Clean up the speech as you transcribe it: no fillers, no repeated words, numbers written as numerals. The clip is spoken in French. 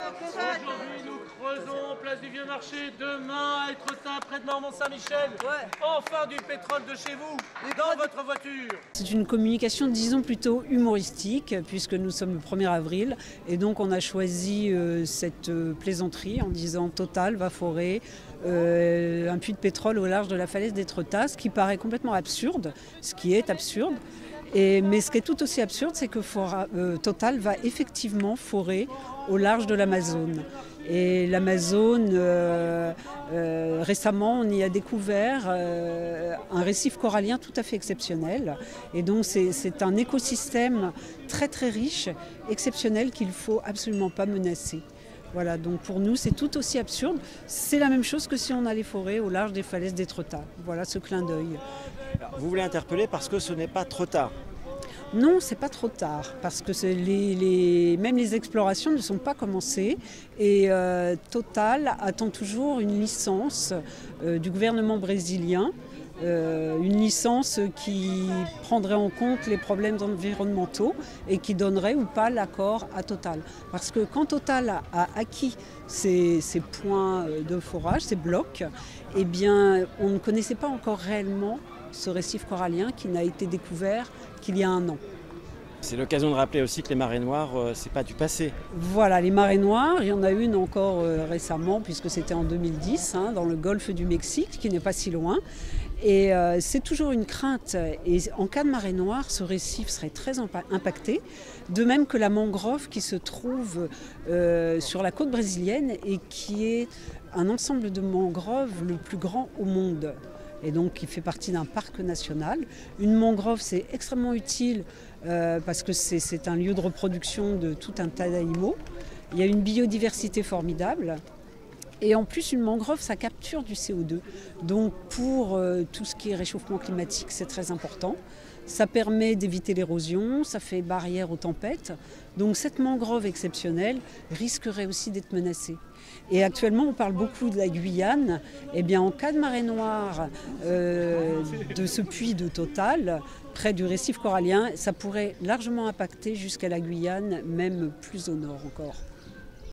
Aujourd'hui, nous creusons place du Vieux Marché, demain à Étretat, près de Normand-Saint-Michel. Enfin du pétrole de chez vous, dans votre voiture. C'est une communication, disons, plutôt humoristique, puisque nous sommes le 1er avril. Et donc on a choisi cette plaisanterie en disant Total va forer un puits de pétrole au large de la falaise d'Étretat, ce qui paraît complètement absurde, ce qui est absurde. Mais ce qui est tout aussi absurde, c'est que Total va effectivement forer au large de l'Amazone. Et l'Amazone, récemment, on y a découvert un récif corallien tout à fait exceptionnel. Et donc c'est un écosystème très très riche, exceptionnel, qu'il ne faut absolument pas menacer. Voilà, donc pour nous, c'est tout aussi absurde. C'est la même chose que si on allait forer au large des falaises d'Étretat. Voilà ce clin d'œil. Vous voulez interpeller parce que ce n'est pas trop tard? Non, c'est pas trop tard, parce que même les explorations ne sont pas commencées. Et Total attend toujours une licence du gouvernement brésilien. Une licence qui prendrait en compte les problèmes environnementaux et qui donnerait ou pas l'accord à Total. Parce que quand Total a acquis ces points de forage, ces blocs, eh bien, on ne connaissait pas encore réellement ce récif corallien qui n'a été découvert qu'il y a 1 an. C'est l'occasion de rappeler aussi que les marées noires, c'est pas du passé. Voilà, les marées noires, il y en a une encore récemment, puisque c'était en 2010, dans le golfe du Mexique, qui n'est pas si loin. Et c'est toujours une crainte. Et en cas de marée noire, ce récif serait très impacté. De même que la mangrove qui se trouve sur la côte brésilienne et qui est un ensemble de mangroves le plus grand au monde. Et donc qui fait partie d'un parc national. Une mangrove, c'est extrêmement utile parce que c'est un lieu de reproduction de tout un tas d'animaux. Il y a une biodiversité formidable. Et en plus, une mangrove, ça capture du CO2. Donc pour tout ce qui est réchauffement climatique, c'est très important. Ça permet d'éviter l'érosion, ça fait barrière aux tempêtes. Donc cette mangrove exceptionnelle risquerait aussi d'être menacée. Et actuellement, on parle beaucoup de la Guyane. Eh bien, en cas de marée noire de ce puits de Total, près du récif corallien, ça pourrait largement impacter jusqu'à la Guyane, même plus au nord encore.